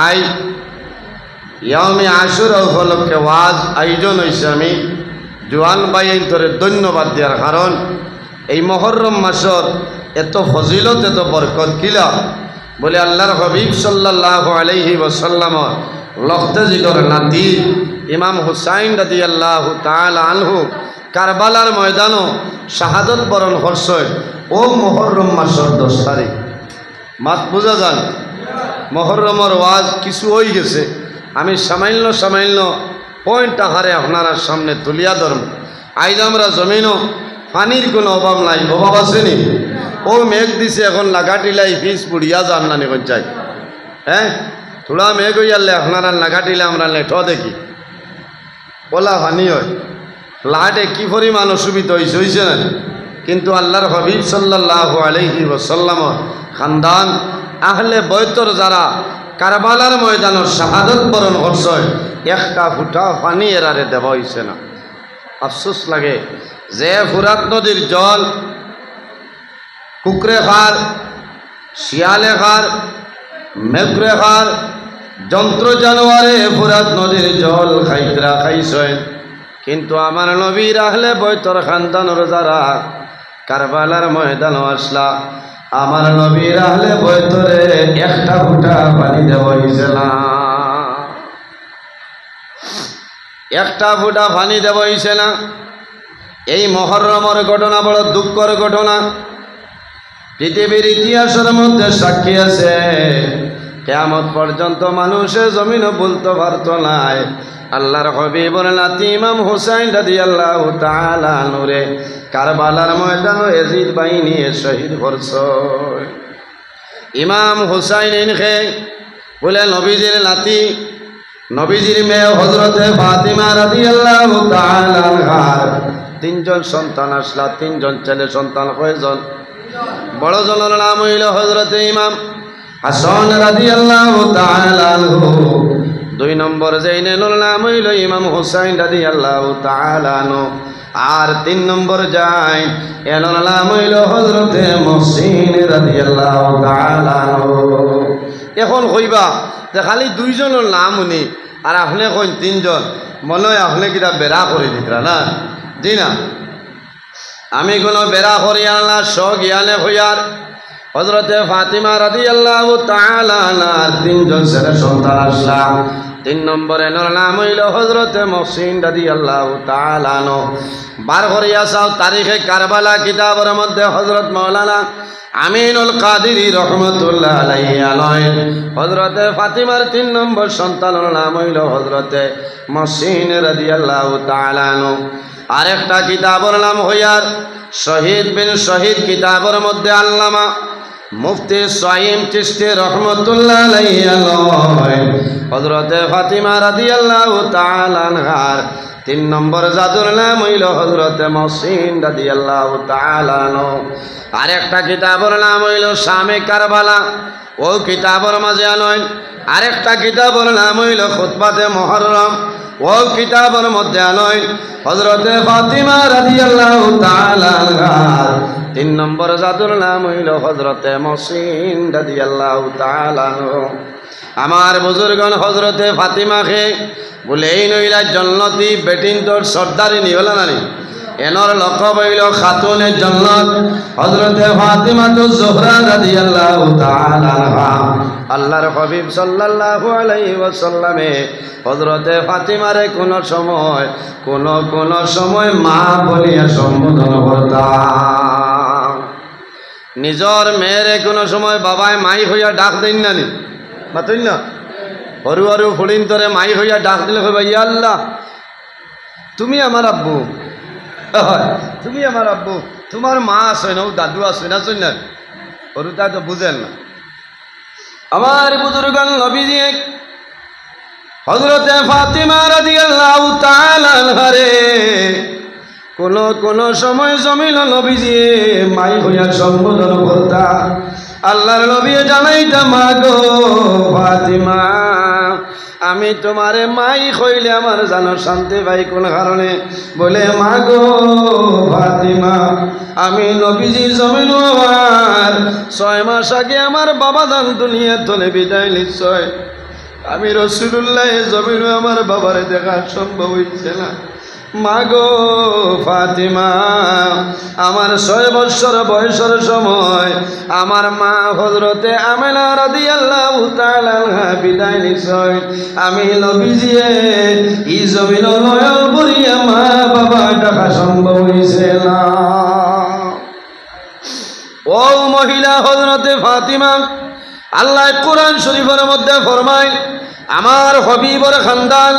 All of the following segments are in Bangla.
আই ইয়ামে আশুরা উপলক্ষে ওয়াজ আয়োজন হয়েছে। আমি জোয়ান ভাইয়ের ধন্যবাদ দেওয়ার কারণ এই মুহররম মাসের এত ফজিলত এত বরকত কিলা বলে আল্লাহর হাবিব সাল্লাল্লাহু আলাইহি ওয়াসাল্লাম লখতে জিগর নাতি ইমাম হুসাইন রাদিয়াল্লাহু তাআলা আনহু কারবালার ময়দানও শাহাদত বরণ করছেন ও মুহররম মাসের 10 তারিখ। মাত বুঝা যান মুহররমের ওয়াজ কিছু হয়ে গেছে। আমি সামান্য পয়েন্ট আহারে আপনারা সামনে তুলিয়া ধরব। আইজ আমরা জমিনও পানির কোনো অভাব নাই, অভাব আসেনি? ও মেঘ দিছে এখন লাগাটিলাই ফিস পুড়িয়া যান না নিকট যাই। হ্যাঁ থোড়া মেঘ হইয়ালে আপনারা লাগাটিলে আমরা লেঠ দেখি ওলা পানি হয় লাটে কি পরিমাণ অসুবিধা হয়েছে না। কিন্তু আল্লাহর হাবিব সাল্লাল্লাহু আলাইহি ওয়াসাল্লাম খানদান আহলে বয়তর যারা কারবালার ময়দানের শাহাদত বরণ করছে একটা ফুটা পানি এরারে দেওয়া হয়েছে না। আফসোস লাগে যে ফুরাত নদীর জল কুকুরে খার, শিয়ালে খার, মেঘরে খার, যন্ত্র জানোয়ারে ফুরাত নদীর জল খাইতরা খাইছেন। কিন্তু আমার নবীর আহলে বয়তর খানদানের যারা কারবালার ময়দান আসলা আমার নবীর আহলে বয়তরে একটা ফুটা পানি দেওয়া হয়েছে না, একটা ফুটা পানি দেওয়া হয়েছে না। এই মুহররমের ঘটনা বড় দুঃখের ঘটনা। পৃথিবীর ইতিহাসের মধ্যে সাক্ষী আছে কিয়ামত পর্যন্ত মানুষের জমিনও বলতে পারত নাই আল্লাহর হাবিবের নাতি ইমাম হুসাইন রাদিয়াল্লাহু তাআলা নূরে কারবালার ময়দানে ইয়াজিদ বাহিনী শহীদ করছে। ইমাম হুসাইন ইনকে বলে নবীজির নাতি, নবীজির মেয়ে হযরতে ফাতিমা রাদিয়াল্লাহু তাআলা আনহার 3 জন সন্তান আসলা। 3 জন ছেলে সন্তান। কয়জন? বড় জনের নাম হইল হযরতে ইমাম হাসান রাদিয়াল্লাহু তাআলা আনহু। 2 নম্বর জাইনুল নাম হইল ইমাম হুসাইন রাদিয়াল্লাহু তাআলা আনহু। আর 3 নম্বর যাই এনার নাম হইল হযরতে মুহসিন রাদিয়াল্লাহু তাআলা আনহু। এখন কইবা যে খালি 2 জনের নাম উনি আর আপনি কইন 3 জন, মনে হয় আপনি কিটা বেড়া করে দিতরা না? জি না, আমি কোনো বেড়া করিয়া না, জ্ঞানে হইয়ার হযরতে ফাতিমা রাদিয়াল্লাহু তাআলা আনহার 3 জন ছেলে সন্তান আসলা। 3 নম্বরে এনার নাম হইল হযরতে মুহসিন রাদিয়াল্লাহু তাআলা আনহু। বার করিয়া চাও তারিখে কারবালা কিতাবের মধ্যে হযরত মাওলানা আমিনুল কাদিরি রহমতুল্লাহ আলাইহি আনহু হযরতে ফাতিমার 3 নম্বর সন্তানের নাম হইল হযরতে মুহসিন রাদিয়াল্লাহু তাআলা আনহু। আরেকটা কিতাবের নাম হইয়ার শহীদ বিন শহীদ কিতাবের মধ্যে আল্লামা মুফতি সাইম চিশতি রহমতুল্লাহ আলাইহি হযরতে ফাতিমা রাদিয়াল্লাহু তাআলা আনহার 3 নম্বর জাদুর নাম হইল হযরতে মুহসিন রাদিয়াল্লাহু তাআলা আনহু। আরেকটা কিতাবের নাম হইল শামে কারবালা, ও কিতাবের মাঝে আনয়। আরেকটা কিতাবের নাম হইল খুতবাতে মুহররম, ও কিতাবের মধ্যে আনয় হযরতে ফাতিমা রাদিয়াল্লাহু তাআলা আনহার 3 নম্বর জাদুর নাম হইল হযরতে মুহসিন রাদিয়াল্লাহু তাআলা আনহু। আমার বুজুর্গণ হযরতে ফাতিমাকে বলে এই নইলা জন্নতি বেটিন তোর সর্দারি নিবেলা নানি এনর লকব হইল খাতুনে জান্নাত হযরতে ফাতিমা তো জোহরা রাদিয়াল্লাহু তাআলা আনহা। আল্লাহর হাবিব সাল্লাল্লাহু আলাইহি ওয়াসাল্লামে হযরতে ফাতিমারে কোন সময় মা বলিয়া সম্বোধন করতাম। নিজর মেয়েরে কোন সময় বাবায় মাই হইয়া ডাক দেন না নি মাতইন না, হরু হরু ফুড়িন তোরে মাই হইয়া ডাক দিলে কইবা ইয়া আল্লাহ তুমি আমার আব্বু, তুমি আমার আব্বু, তোমার মা আছে না, দাদু আছে না, শুন না হরুতা তো বুঝেন না। আমার বুজুর্গান নবীজি হযরতে ফাতিমা রাদিয়াল্লাহু তাআলা আনহারে কোন সময় জমিল নবীজি মাই হইয়া সম্বোধন করতা। আল্লাহর নবী জানাইতা মা গো ফাতিমা আমি তোমারে মাই কইলে আমার জানো শান্তি পাই কোন কারণে? বলে মা গো ফাতিমা আমি নবীজি জমিন আমার 6 মাস আগে আমার বাবা দান দুনিয়া তলে বিদায় নিশ্চয়। আমি রাসূলুল্লাহ জমিনে আমার বাবারে দেখা সম্ভব হইছে না। মাগো ফাতিমা, আমার 6 বছর বয়সের সময় আমার মা হযরতে আমেনা রাদিয়াল্লাহু তাআলা বিদায় নিছয়। আমি নবীজিয়ে ই জমিন নয়ন ভরিয়া মা বাবা দেখা সম্ভব হইছে না। ও মহিলা হযরতে ফাতিমা, আল্লাহ কোরআন শরীফের মধ্যে ফরমায়, আমার হবিবর খানদান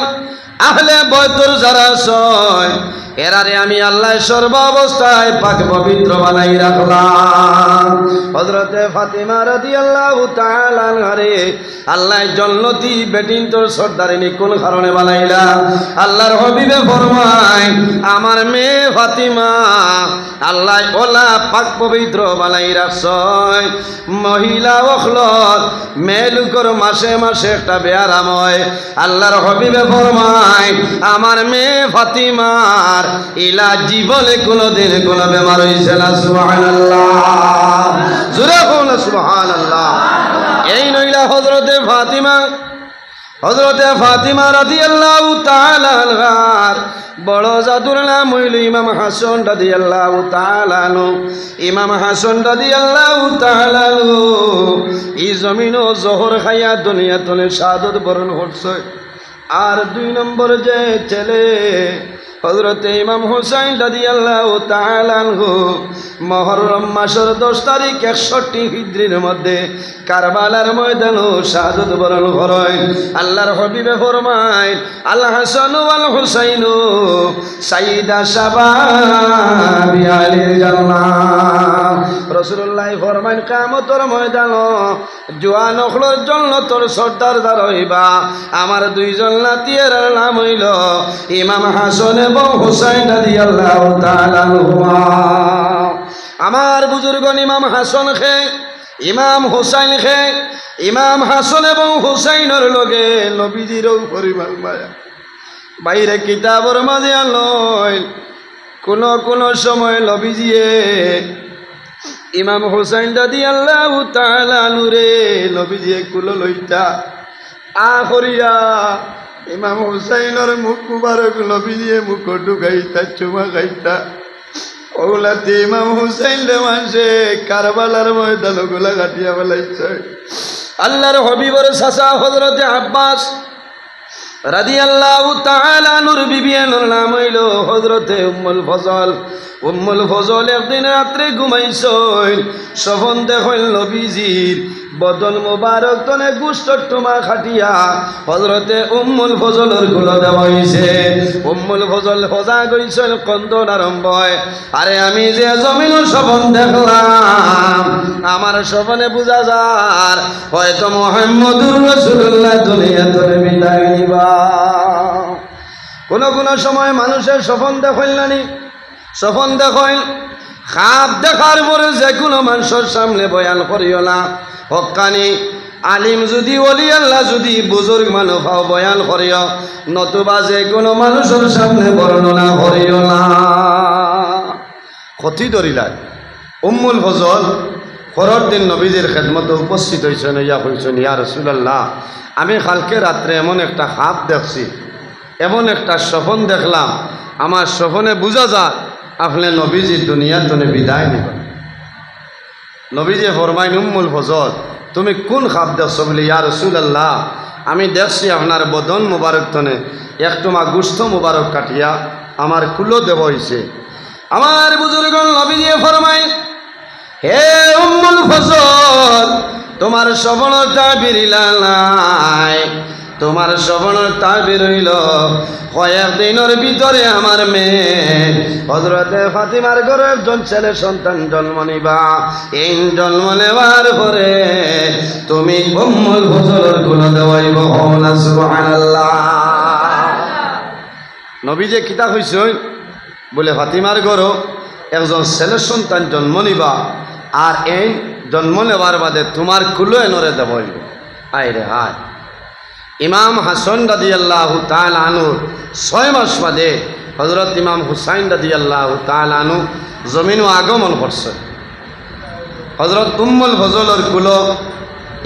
আহলে বয়তর যারা ছয় এরারে আমি আল্লাহ সর্ব অবস্থায় পাক পবিত্র বানাই রাখলাম। হযরতে ফাতিমা রাদিয়াল্লাহু তাআলা আনহারে আল্লাহ জন্নতি বেটিন তোর সর্দারিনী কোন কারণে বানাইলা? আল্লাহর হাবিবে ফরমায়, আমার মেয়ে ফাতিমা আল্লাহ ওলা পাক পবিত্র বানাই রাখছয়। মহিলা ওখলত মেয়ে লোকর মাসে মাসে একটা বেয়ারাম হয়। আল্লাহর হাবিবে ফরমায়, আমার মেয়ে ফাতিমার ইলা জীবনে কোনদিন কোন বেমার হইছে না। সুবহানাল্লাহ, জোরে বলুন সুবহানাল্লাহ। এই নইলা হযরতে ফাতিমা, হযরতে ফাতিমা রাদিয়াল্লাহু তাআলা আনহার বড় জাদুর নাম হইল ইমাম হাসান রাদিয়াল্লাহু তাআলা আনহু। ইমাম হাসান রাদিয়াল্লাহু তাআলা আনহু এই জমিনও জহর খাইয়া দুনিয়াতে শাহাদত বরণ করছে। আর 2 নম্বর যে ছেলে হযরতে ইমাম হুসাইন রাদিয়াল্লাহু তাআলা আনহু মুহররম মাসের 10 তারিখ 61 হিজরির মধ্যে কারবালার ময়দানে শাহাদত বরণ করেন। আল্লাহর হাবিবে ফরমায়, আল হাসান ওয়াল হুসাইন সাইয়্যিদা শাবাবি আলিল জান্নাহ। রাসূলুল্লাহ ফরমায়, কিয়ামতের ময়দানে জওয়ান হলর জান্নাতের সর্দার যারা হইবা আমার 2 জন নাতির নাম হইল ইমাম হাসান এবং হুসাইন রাদিয়াল্লাহু তাআলা আনহুমা। আমার বুজুর্গ ইমাম হাসান খে, ইমাম হুসাইন খে, ইমাম হাসান এবং হুসাইনের লগে নবীজিরও পরিবার মায়া। বাইরে কিতাবর মাঝে আনল কোন সময় নবীজিয়ে ইমাম হুসাইন রাদিয়াল্লাহু তাআলা আনহুরে নবীজিয়ে কুলো লইতা আখরিয়া ইমাম হুসাইনের মুখ মুবারক নবীজিয়ে মুখ ঢুকাইতা চুমা খাইতা। ওগুলাতে ইমাম হুসাইন রে মানুষে কারবালার ময়দান ওগুলা কাটিয়া ফেলাইছে। আল্লাহর হাবিবর চাচা হযরতে আব্বাস রাদিয়াল্লাহু তাআলা আনহুর বিবিয়ানোর নাম হইল হযরতে উম্মুল ফজল। উম্মুল ফজল একদিন রাত্রে ঘুমাইছইল, স্বপন দেখল নবীজির বদন মুবারক তনে গুস্তর টুমা খাটিয়া হযরতে উম্মুল ফজলের গুলো দেওয়া হইছে। উম্মুল ফজল হজা কইছিল, কন্দন আরম্ভ হয়, আরে আমি যে জমিন স্বপন দেখলাম আমার স্বপনে বুঝা যার হয়তো মুহাম্মদুর রাসূলুল্লাহ দুনিয়াতে বিদায় নিবা। কোন সময় মানুষের স্বপন দেখল নানি, স্বপন দেখল খাপ দেখার পরে যে কোনো মানুষের সামনে বয়ান করিও না। হক্কানি আলিম যদি ওলি আল্লাহ যদি বুজুর্গ মানুষ হও বয়ান করিও, নতুবা যে কোনো মানুষের সামনে বর্ণনা করিও না। ক্ষতি ধরিলাই উম্মুল ফজল পরের দিন নবীজির খেদমতে উপস্থিত হয়েছেন, ইয়া কইছেন, ইয়া রাসূলুল্লাহ আমি কালকে রাত্রে এমন একটা খাপ দেখছি, এমন একটা স্বপ্ন দেখলাম, আমার স্বপ্নে বুঝা যায় আপনি নবীজি দুনিয়ার তনে বিদায় নেবেন। নবীজি ফরমাইন, উম্মুল ফজল তুমি কোন খাপ দেখছো? বলে, ইয়া রাসূলুল্লাহ আমি দেখছি আপনার বদন মুবারক তনে একটুমা গুস্ত মুবারক কাটিয়া আমার কুলো দেব হইছে। আমার বুজুর্গ নবীজি ফরমাইন, হে উম্মুল ফজল তোমার স্বপ্নের তাবির নাই, তোমার স্বপ্নের তাবির হইল কয়েকদিনের ভিতরে আমার মেয়ে হযরতে ফাতিমার ঘরে একজন ছেলে সন্তান জন্ম নিবা। এই জন্ম নেওয়ার পরে তুমি উম্মুল ফজলের গুণ দেওয়াইব। সুবহানাল্লাহ। নবী যে কিতা কইছে বলে ফাতিমার ঘরও একজন ছেলে সন্তান জন্ম নিবা, আর এই জন্ম নেওয়ার বাদে তোমার কুলো এনরে দেওয়াইব। আইরে হায়, ইমাম হাসান রাদিয়াল্লাহু তাআলা আনহু 6 মাস বাদে হযরত ইমাম হুসাইন রাদিয়াল্লাহু তাআলা আনহু জমিনও আগমন করছে। হযরত উম্মুল ফজলের কুলো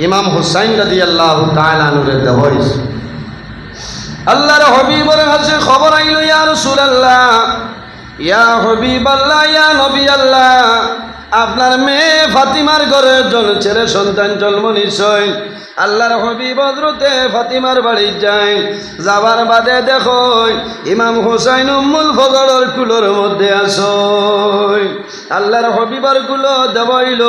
ইমাম হুসাইন রাদিয়াল্লাহু তাআলা আনহুর দেওয়াইস আল্লাহর হাবিবের কাছে খবর আইলো, ইয়া রাসূলুল্লাহ, ইয়া হাবিবাল্লাহ, ইয়া নবী আল্লাহ, আপনার মেয়ে ফাতিমার ঘরে ছেলে সন্তান জন্ম নিশ্চয়। আল্লাহর হাবিব হযরতে ফাতিমার বাড়ি যায়, যাবার বাদে দেখো ইমাম হুসাইন উম্মুল ফজলের কুলোর মধ্যে আসয়। আল্লাহর হাবিবার কুলো দেবইল,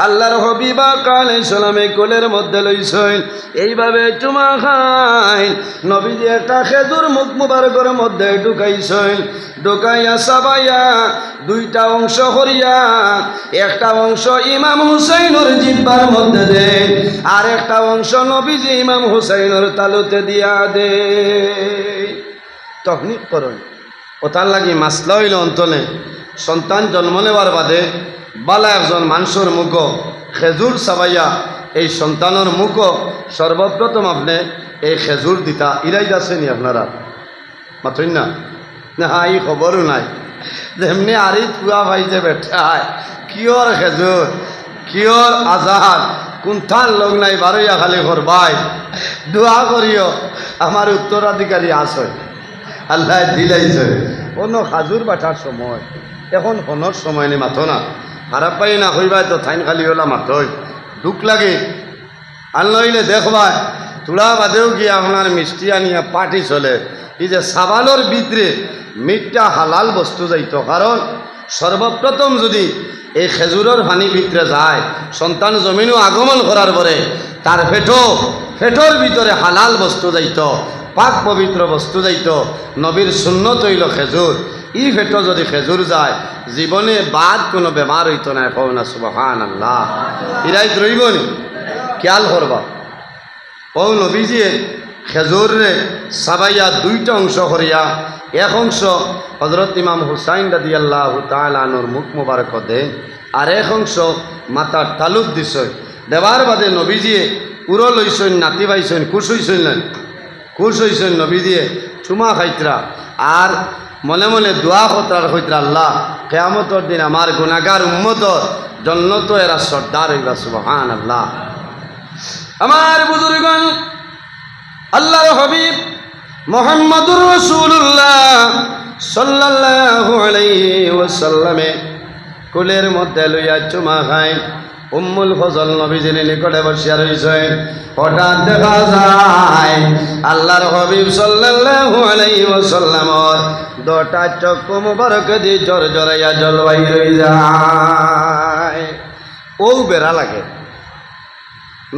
আল্লাহর হাবিবা আলাইহিস সালামে কোলের মধ্যে লইছয়, এইভাবে চুমা খায়। নবীজি একটা খেজুর মুখ মুবারকের মধ্যে ঢুকাইছয়, ঢুকাইয়া সাবাইয়া দুইটা অংশ করিয়া একটা অংশ ইমাম হুসাইনের জিহ্বার মধ্যে দেন, আর একটা অংশ নবীজি ইমাম হুসাইনের তালুতে দিয়া দে। তখনিক করুন ওতার লাগি মাসলা হইল অন্তলে সন্তান জন্ম নেওয়ার বাদে বালা একজন মানুষের মুখ খেজুর চাবাইয়া এই সন্তানের মুখ সর্বপ্রথম আপনি এই খেজুর দিতা ইরাই যাচ্ছেনি আপনারা মাত্রই না হ্যাঁ এই খবরও নাই যেমনি আরি পুয়া ভাইছে বেঠায় কিয়র খেজুর কিয়র আজাদ কোনথান লোক নাই বারইয়া খালি করবাই দোয়া করিও আমার উত্তরাধিকারী আসে আল্লাহ দিলাইছে। কোনো খাজুর বাটার সময় এখন হনর সময় নেই মাথো না, খারাপ পাই না হইবাই তো থাইন খালি হলা মাথই দুঃখ লাগে। আর নইলে দেখবাই তোরা বাদেও গিয়ে আপনার মিষ্টি আনিয়া পার্টি চলে। এই যে সাবানোর ভিতরে মিটটা হালাল বস্তু যাইত, কারণ সর্বপ্রথম যদি এই খেজুরের পানি ভিতরে যায় সন্তান জমিনও আগমন করার পরে তার ফেটোর ভিতরে হালাল বস্তু যাইত, পাক পবিত্র বস্তু যাইত। নবীর সুন্নত হইল খেজুর, ই ফেটো যদি খেজুর যায় জীবনে বাদ কোনো বেমার হইত না। কও না সুবহানাল্লাহ, ইরাইত রইবনি খেয়াল করবা। ও নবীজিয়ে খেজুর রে সাবাইয়া দুইটা অংশ করিয়া এক অংশ হযরত ইমাম হুসাইন রাদিয়াল্লাহু তাআলা আনহুর মুখ মুবারক দেন, আর এক অংশ মাথার তালুত দিছই। দেবার বাদে নবীজিয়ে পুরো লইছেন, নাতি পাইছেন, খুশ হইছেন না খুশ হইছেন। নবীজিয়ে চুমা খাইতরা আর মনে মনে দোয়া খতরার হইতরা, আল্লাহ কিয়ামতের দিন আমার গুনাহগার উম্মতর জন্য তো এরা সর্দার হইবা। সুবহানাল্লাহ। আমার বুজুর্গণ, আল্লাহর হাবিব মুহাম্মদুর রাসূলুল্লাহ সাল্লাল্লাহু আলাইহি ওয়াসাল্লামে কোলের মধ্যে লইয়া চুমা খায়। উম্মুল ফজল নবীজির নিকটে বসিয়া রইছে। হঠাৎ দেখা যায় আল্লাহর হাবিব সাল্লাল্লাহু আলাইহি ওয়াসাল্লামর দুটা চক্ষু মুবারক দিয়ে জড়জড়াইয়া জলবাই রই যায়। ও বেড়া লাগে।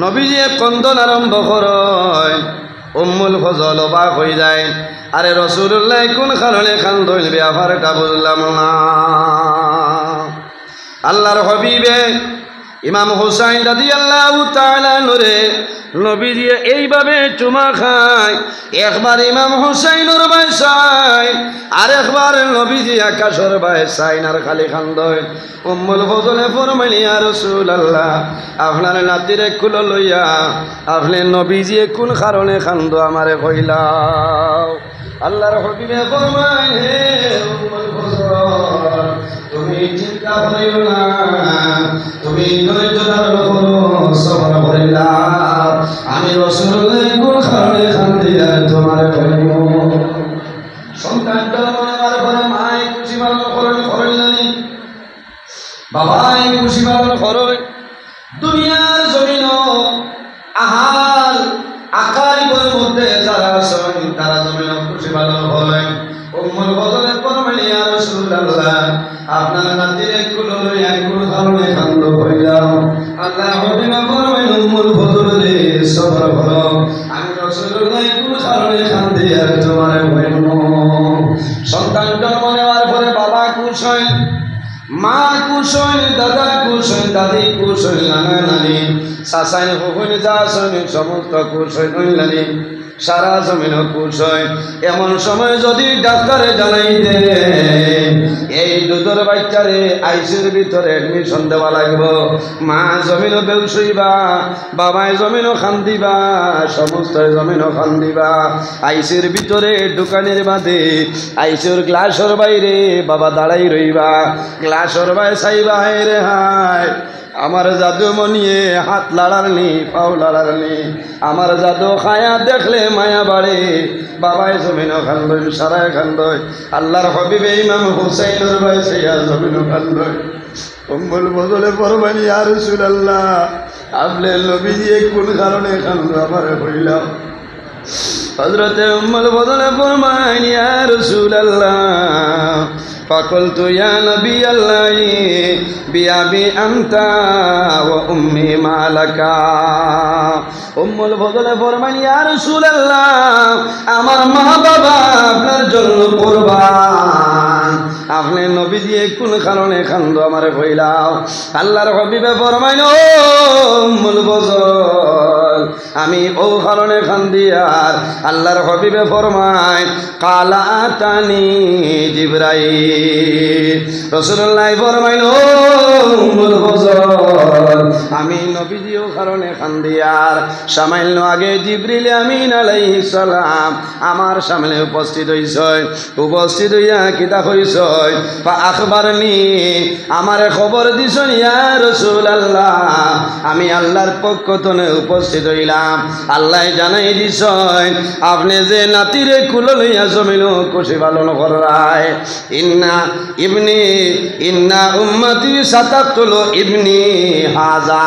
নবীজি কন্দন আরম্ভ করেন, উম্মুল ফজল অবাক হয়ে যায়। আরে রাসূলুল্লাহ কোন কারণে কান্দইল ব্যাপারটা বুঝলাম না। আল্লাহর হাবিবে ইমাম হুসাইন রাদিয়াল্লাহু তাআলা আনহুরে নবীজি এইভাবে চুমা খায়। একবার ইমাম হুসাইনের ভাই চাই, আর একবার নবীজি আকাশের ভাই চাইন, আর খালি খান্দয়। উম্মুল ফজলে ফরমাইল, ইয়া রাসূলুল্লাহ, আপনার নাতিরে কুল লইয়া আপনি নবীজি কোন কারণে খান্দ আমারে কইলাও। আল্লাহর হাবিবে ফরমায়, হে উম্মুল ফজল, তুমি চিন্তা করিও না, তুমি ধৈর্য ধারণ করো, সবর করিলা। আমি রাসূলুল্লাহ কোন কারণে খান্দি আর তোমারে কইব। সন্তান জন্ম নেওয়ার পরে মায় খুশি পালন করেন, বাবাই খুশি পালন করেন। দুনিয়ার জমিন আহাল আকারিবের মধ্যে যারা আছেন তারা জমিন খুশি পালন করেন। উম্মুল ফজলে ফরমাইল, ইয়া রাসূলুল্লাহ, আপনার নাতিরে কুল লইয়া কোন কারণে কান্দ কইলাম। আল্লাহর হাবিব ফরমাইল, উম্মুল ফজলে সবর করো, আমি রাসূলুল্লাহ কোন কারণে কান্দি আর তোমারে কইব। সন্তান জন্ম নেওয়ার পরে বাবা খুশ হয়, মা খুশ হয়, দাদা খুশ হয়, দাদি খুশ হয়, নানা নানি চাচাই হুকুনি যা শুনি সমস্ত খুশ হইলেন, সারা জমিন খুশ হয়। এমন সময় যদি ডাক্তারে জানাই দে এই দুধের বাচ্চারে আইসির ভিতরে এডমিশন দেওয়া লাগবে, মা জমিনও বেউসইবা, বাবাই জমিনও খান্দিবা, সমস্ত জমিনও খান্দিবা। আইসির ভিতরে দোকানের বাদে আইসির গ্লাসের বাইরে বাবা দাঁড়াই রইবা, গ্লাসের বাইরে চাইবা, হে রে হায় আমার জাদু মনিয়ে হাত লাড়ারনি পাও লাড়ারনি আমার জাদু খায়া দেখলে মায়া বাড়ে বাবাই জমিনও খান্দই সারায় খান্দই আল্লাহর হবিবে ইমাম হুসাইনের ভাই সেইয়া জমিনও খান্দই উম্মুল বদলে ফরমাইল ইয়া রাসূলুল্লাহ আপনি নবীজি কোন কারণে খান্দো আমার কইলাম হযরত উম্মুল বদলে ফরমাইল ইয়া রাসূলুল্লাহ فقلت يا نبي الله بأبي أنت وأمي ما لك উম্মুল বদলে ফরমাইল ইয়া রাসূলুল্লাহ আমার মা বাবা আপনার জন্য কুরবান আপনি নবীজি কোন কারণে খান্দো আমারে কইলাও আল্লাহর হাবিবে ফরমাইল ও উম্মুল বদল আমি ও কারণে খান্দি আর আল্লাহর হাবিবে ফরমায় কালা আতানি জিবরাইল রাসূলুল্লাহ ফরমাইল ও উম্মুল বদল আমি নবীজিও কারণে খান্দি আর সামান্য আগে জিবরিল আমিন আলাইহিস সালাম আমার সামনে উপস্থিত হইয়া কিতা কইছ বা আখবারনি আমারে খবর দিছেন ইয়া রাসূলুল্লাহ আমি আল্লাহর পক্ষ থেকে উপস্থিত হইলাম আল্লাহ জানাই দিছেন আপনি যে নাতিরে কুল লইয়া জমিন খুশি পালন করায় ইন্না উম্মতি সাতাতুল ইবনি হাজা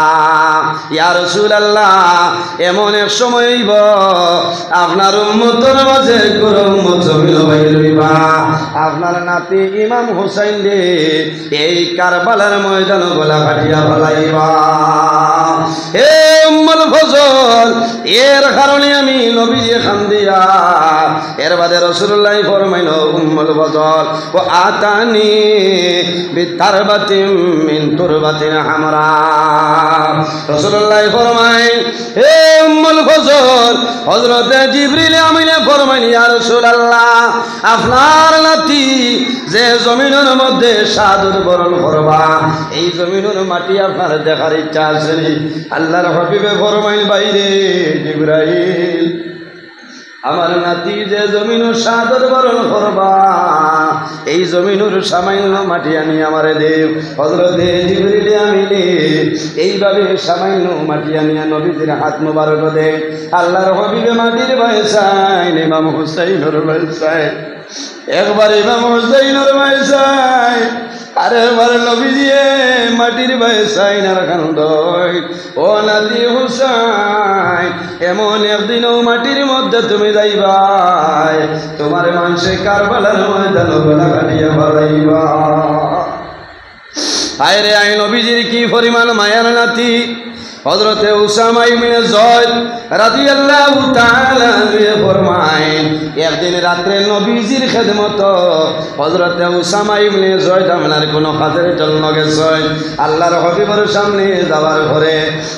ইয়া রাসূলুল্লাহ এমন এক সময় হইব আপনার উম্মতের মাঝে কোন উম্মত জমিন বাইর হইবা আপনার নাতি ইমাম হুসাইন রে এই কারবালার ময়দান গলা কাটিয়া ফলাইবা হে উম্মুল ফজল এর কারণে আমি নবীজি খান্দিয়া এর বাদে রাসূলুল্লাহ ফরমাইল উম্মুল ফজল ও আতানি বিতারবাতিন মিন তুরবাতিন হামরা রাসূলুল্লাহ ফরমাইল হে উম্মুল ফজল হযরত জিবরিল আমিনে ফরমাইল ইয়া রাসূলুল্লাহ আপনার নাতি যে জমিনের মধ্যে সাদুর বরণ করবা এই জমিনের মাটি আপনার দেখার ইচ্ছা আছে আল্লাহর হাবিবে ফরমাইল বাইরে জিবরাইল আমার নাতি যে জমিনও সাদর বরণ করবা এই জমিনের সামান্য মাটি আনি আমারে দেব হযরতে জিবরিল আমিনে এইভাবে সামান্য মাটি আনিয়া নবীজির হাত মোবারক দে আল্লাহর হাবিবে মাটির ভয় চাই ইমাম হুসাইনের ভয় চাই একবার ইমাম হুসাইনের ভয় চাই আরে আমার নবীজি মাটির ভয় চাই না কান্দই ও নাতি হুসাইন এমন একদিনও মাটির মধ্যে তুমি যাইবাই তোমার মানুষে কারবালার ময়দান গলা কাটিয়া ফলাইবা আয় রে আই নবীজির কি পরিমাণ মায়ার নাতি হযরতে উসামা ইবনে যায়েদ রাদিয়াল্লাহু তাআলা আনহু ফরমায়েন একদিন রাতে নবীজির খেদমত হযরতে উসামা ইবনে যায়েদ আপনার কোন কাজের জন্য গেছেন আল্লাহর হাবিবের সামনে যাওয়ার পরে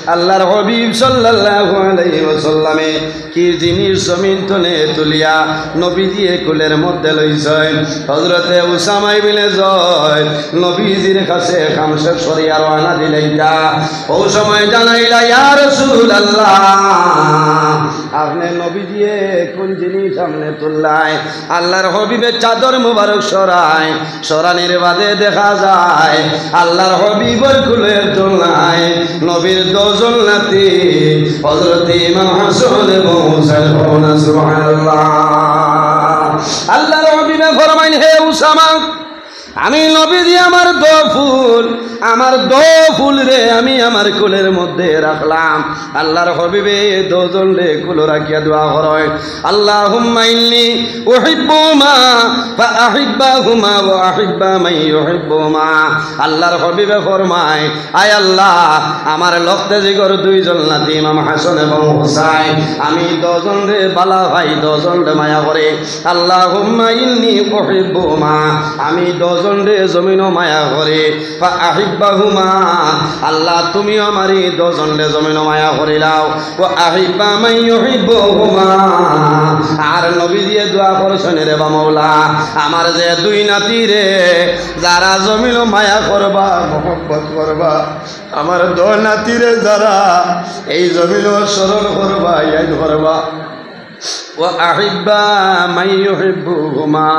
আল্লাহর হাবিব সাল্লাল্লাহু আলাইহি ওয়াসাল্লামে কি জিনিস জমিন তলে তুলিয়া নবীজি কোলের মধ্যে লইছেন হযরতে উসামা ইবনে যায়েদ নবীজির কাছে খামসে সরিয়া রওনা দিলেইতা ও সময় জানা ইয়া রাসূলুল্লাহ আপনি নবীজি কোন জিনিস সামনে তুললাই আল্লাহর হাবিবের চাদর মুবারক সরানির বাদে দেখা যায় আল্লাহর হাবিবের কুলের তুলনায় নবীর দুজন নাতি হযরত ইমাম হাসান এবং হুসাইন সুবহানাল্লাহ আল্লাহর হাবিবে ফরমাইন হে উসামা আমি নবীজি আমার দো ফুল রে আমি আমার কোলের মধ্যে রাখলাম আল্লাহর হাবিবে দুজন রে কুল রাখিয়া দোয়া করেন আল্লাহুম্মা ইন্নী উহিব্বুমা ফা আহিব্বাহুমা ওয়া আহিব্বা মান ইউহিব্বুমা আল্লাহর হাবিবে ফরমায় আয় আল্লাহ আমার লক্ষ্যে জিগর দুইজন নাতি ইমাম হাসান এবং হুসাইন আমি দুজন রে বালা ভাই দুজন রে মায়া করে আল্লাহুম্মা ইন্নী উহিব্বুমা আমি দুজন রে জমিনও মায়া করে ফা আহিব্বাহুমা আল্লাহ তুমি আমারে দুজন রে জমিনও মায়া করিলাও ও আহিব্বা মান ইউহিব্বুহুমা আর নবী দিয়ে দোয়া করছেন রে বা মাওলা আমার যে দুই নাতি রে যারা জমিনও মায়া করবা মোহব্বত করবা আমার দুই নাতি রে যারা এই জমিনও স্মরণ করবা ইয়াদ করবা ওয়া আহিব্বা মান ইউহিব্বুহুমা,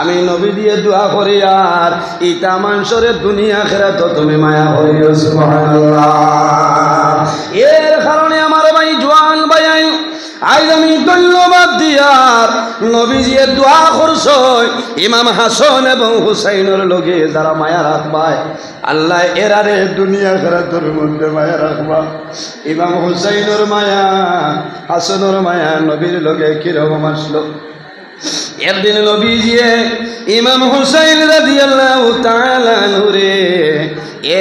আমি নবী দিয়ে দোয়া করি আর ইটা মানুষের দুনিয়া আখিরাত তুমি মায়া করিও। সুবহানাল্লাহ। এর কারণে আমার ভাই জওয়ান ভাই আজ আমি ধন্যবাদ দিয়ার নবীজিয়ে দোয়া করছ ইমাম হাসান এবং হুসাইনের লগে যারা মায়া রাখবায় আল্লাহ এরারে দুনিয়া আখিরাতের মধ্যে মায়া রাখবা। ইমাম হুসাইনের মায়া হাসানের মায়া নবীর লগে কিরকম আসলো। একদিন নবীজিয়ে ইমাম হুসাইন রাদিয়াল্লাহু তাআলা নূরে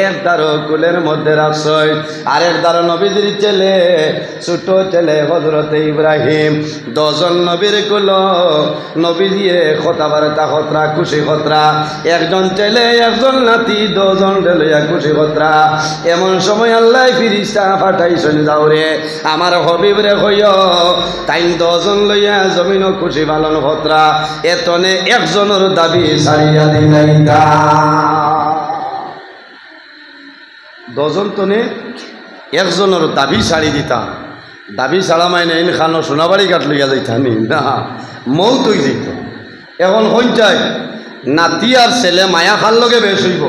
এক দারো কুলের মধ্যে রাখছয়, আরেক দারো নবীজির ছেলে ছোট ছেলে হযরতে ইব্রাহিম, 10 জন নবীর কুল নবীজিয়ে কথাবার্তা খতরা খুশি খতরা, একজন ছেলে একজন নাতি 10 জন লইয়া খুশি খতরা। এমন সময় আল্লাহ ফিরিস্তা পাঠাইছেন, যাও রে আমার হবিব রে কইও তাই 10 জন লইয়া জমিন খুশি পালন খতরা, এতনে একজনের দাবি ছাড়িয়া দিলাইতা। 10 জন তনে একজনের দাবি ছাড়ি দিতা। দাবি ছাড়া মাইনে এনে খানো সোনাবাড়ি কাঠ লইয়া যাইতা নি না, মৌত হয়ে যেত। এখন হইতাই নাতি আর ছেলে মায়া খার লগে বেশ হইব,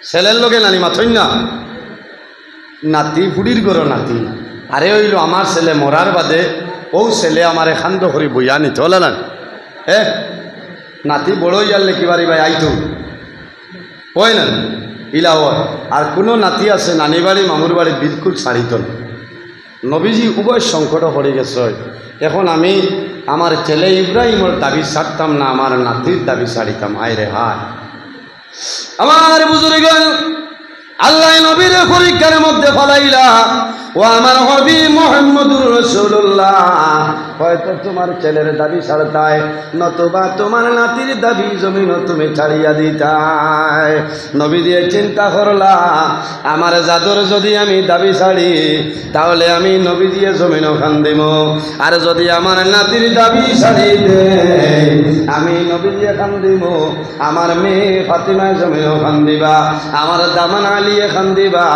ছেলের লগে নানি মাথই না, নাতি ফুড়ির গরো নাতি। আরে হইল আমার ছেলে মরার বাদে ও ছেলে আমার খান্দ করি বইয়া নিতে হলে না, নাতি বড় ইয়ারলে কিবারি ভাই আইতো হয় না ইলা হয়। আর কোনো নাতি আছে নানি বাড়ি মামুর বাড়ি বিলকুল ছাড়িত না। নবীজি উভয় সংকট পড়ে গেছে। এখন আমি আমার ছেলে ইব্রাহিমের দাবি ছাড়তাম না, আমার নাতির দাবি ছাড়িতাম। হায় রে হায় আমার বুজুর্গ, আল্লাহ নবীর পরীক্ষার মধ্যে ফলাইলা। ও আমার হবি মুহাম্মদুর রাসূলুল্লাহ, হয়তো তোমার ছেলের দাবি ছাড়তায়, নতুবা তোমার নাতির দাবি জমিন তুমি ছাড়িয়া দিতাই। নবী দিয়ে চিন্তা করলা আমার জাদুর যদি আমি দাবি ছাড়ি তাহলে আমি নবী দিয়ে জমিন খান দিব, আর যদি আমার নাতির দাবি ছাড়ি দে আমি নবী দিয়ে খান দিব। আমার মেয়ে ফাতিমা জমিন খান দিবা, আমার দামান আলিয়ে খান দিবা,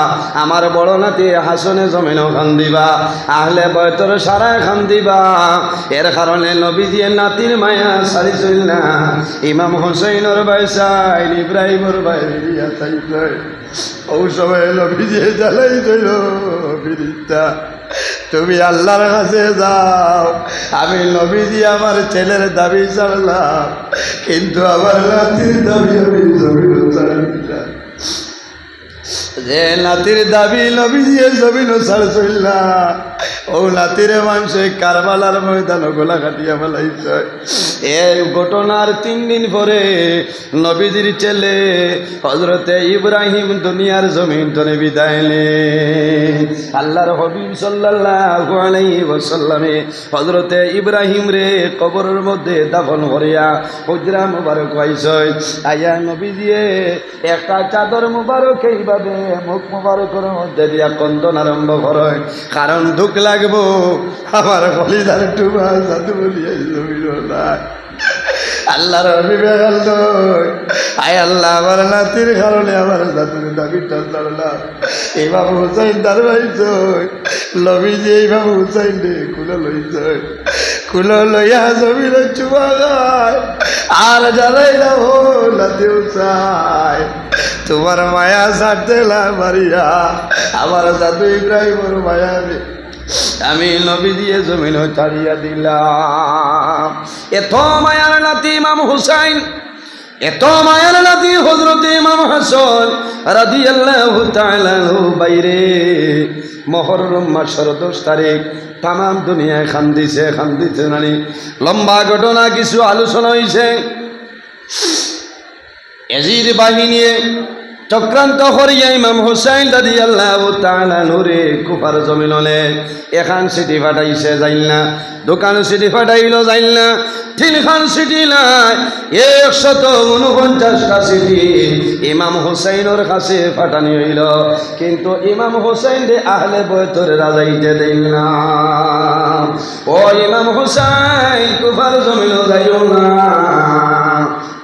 আমার বড় নাতি হাসনে জমিন খান দিবা, আহলে বয়তর সারা খান দিবা। এর কারণে নবী দিয়ে নাতির মায়া সারি চল না। ইমাম হুসাইনের ভাই চাই ইব্রাহিমের ভাই ও সময় নবী দিয়ে জ্বালাই চল বিরিতা তুমি আল্লাহর কাছে যাও, আমি নবী দিয়ে আমার ছেলের দাবি ছাড়লাম কিন্তু আমার নাতির দাবি আমি জমিন ছাড়লাম। যে নাতির দাবি নবী দিয়ে জমিন ছাড় চললা ও নাতিরে মানুষে কারবালার ময়দান গোলা কাটিয়া ফেলাইছে। এই ঘটনার 3 দিন পরে নবীজির ছেলে হযরতে ইব্রাহিম দুনিয়ার জমিন তনে বিদায় নেন। আল্লাহর হাবিব সাল্লাল্লাহু আলাইহি ওয়াসাল্লামে হযরতে ইব্রাহিম রে কবরের মধ্যে দাফন করিয়া হুজরা মুবারক পাইছে। আয়া নবীজিয়ে একটা চাদর মুবারক এইভাবে মুখ মুবারকের মধ্যে দিয়া কন্দন আরম্ভ করে, কারণ দুঃখ লাগবো আমার কলিজার টুবা জাদু বলিয়া জমিল না। আল্লাহর হাবিবে গেল আয় আল্লাহ আমার নাতির কারণে আমার জাদুর দাবিটা ছাড়লাম। ইমাম হুসাইন দাঁড়াইছ নবীজি ইমাম হুসাইন রে কুলো লইছ, কুলো লইয়া জমিল চুবা গায় আর জানাই না ও নাতি হুসাইন তোমার মায়া ছাড়তে না মারিয়া আমার জাদু ইব্রাহিমের মায়া আমি নবী দিয়ে জমিন ছাড়িয়া দিলাম। এত মায়ার নাতি ইমাম হুসাইন, এত মায়ার নাতি হযরত ইমাম হাসান রাদিয়াল্লাহু তাআলা বাইরে মুহররম মাসের 10 তারিখ তামাম দুনিয়ায় খান্দিছে নানি। লম্বা ঘটনা কিছু আলোচনা হয়েছে। এজিদ বাহিনী চক্রান্ত করিয়া ইমাম হুসাইন রাদিয়াল্লাহু তাআলা নূরে কুফার জমিনলে এখান সিটি ফাটাইছে যাইল না, দোকান সিটি ফাটাইল যাইল না, 3খান সিটি নাই 149টা সিটি ইমাম হুসাইনের কাছে ফাটানি হইল, কিন্তু ইমাম হুসাইন রে আহলে বয়তর রাজাইতে দিল না। ও ইমাম হুসাইন কুফার জমিন যাইও না,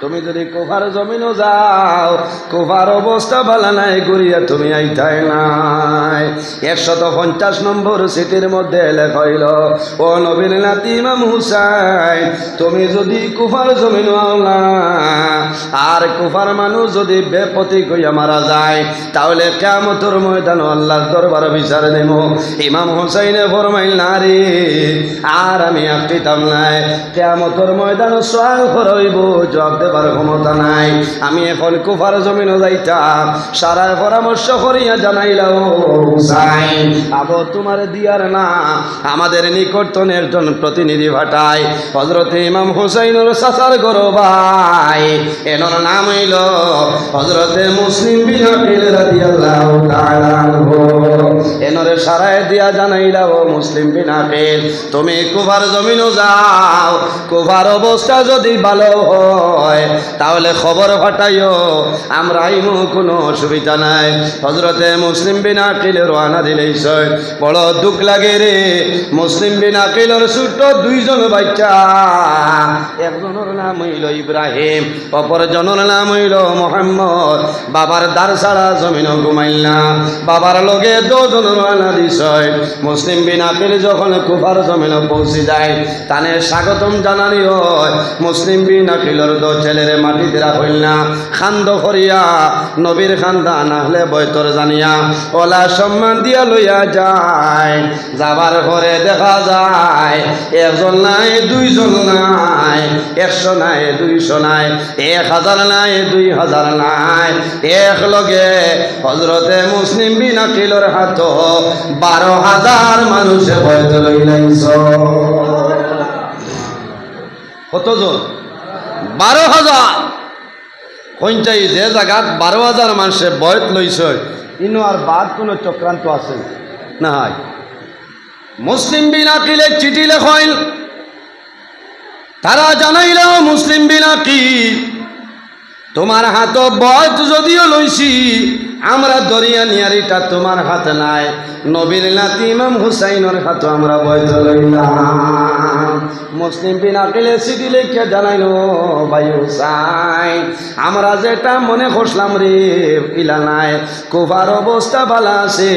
তুমি যদি কুফার জমিনও যাও কুফার অবস্থা ভালো নাই ঘুরিয়া তুমি আইতাই নাই। 150 নম্বর সিটির মধ্যে লেখা হইল, ও নবীর নাতি ইমাম হুসাইন, তুমি যদি কুফার জমিন আওলা আর কুফার মানুষ যদি বেপতি কইয়া মারা যায় তাহলে কিয়ামতের ময়দানে আল্লাহর দরবারে বিচার দেব। ইমাম হুসাইনে ফরমাইল, না রে আর আমি আসতাম নাই, কিয়ামতের ময়দানে সওয়াল করইব, জবাব দেবার ক্ষমতা নাই। আমি এখন কুফার জমিনে যাইতাম, সারা পরামর্শ করিয়া জানাইলাম, হুসাইন আবো তোমার দিয়ার না, আমাদের নিকটতন একজন প্রতিনিধি পাঠায়। হযরতে ইমাম হুসাইনের চাচার গরো ভাই, এনার নাম হইল হযরতে মুসলিম বিন আকিল রাদিয়াল্লাহু তাআলা আনহু। এনারে সারায় দিয়া জানাইলা, ও মুসলিম বিন আকিল, তুমি কুফার জমিনে যাও, কুফার অবস্থা যদি ভালো হয় তাহলে খবর পাঠাইও, আমরা আইমু, কোনো অসুবিধা নাই। হযরতে মুসলিম বিন আকিল রওনা দিলেই বড় দুঃখ লাগে রে। মুসলিম বিন আকিলের ছোট দুইজন বাচ্চা, একজনের নাম হইল ইব্রাহিম, অপরজনের নাম হইল মোহাম্মদ। বাবার দ্বার ছাড়া জমিন ঘুমাইল না, বাবার লগে দুজন রওনা দিছয়। মুসলিম বিন আকিল যখন কুফার জমিন পৌঁছে যায় তানে স্বাগতম জানানি হয়। মুসলিম বিন আকিলের দো ছেলেরে মাটি দেরা হইল না, খান্দ করিয়া নবীর খান্দা না হলে বয়তর জানিয়া ওলা সম্মান দিয়া লইয়া যায়। যাবার পরে দেখা যায় একজন নাই, দুইজন নাই, 100 নাই, 200 নাই, 1000 নাই, 2000 নাই, এক লগে হযরতে মুসলিম বিন আকিলের হাত 12,000 মানুষে বয়ত লইলাইছ। কতজন? 12,000। কইনটাই যে জায়গা 12,000 মানুষে বয়ত লইছ, ইনো আর বাদ কোনো চক্রান্ত আছে না? হয় মুসলিম বিন আকিলের চিঠি লেখাইল, তারা জানাইল, মুসলিম বিন আকিল, তোমার হাত বয়ত যদিও লইছি, আমরা দরিয়া নিয়ারিটা তোমার হাতে নাই, নবীর নাতি ইমাম হুসাইনের হাত আমরা বয়ত লইলাম। মুসলিম বিন আকিলে চিঠি লিখে জানাইল, ভাই হুসাইন, আমরা যেটা মনে করলাম রে ইলা নাই, কুফার অবস্থা ভালো আছে,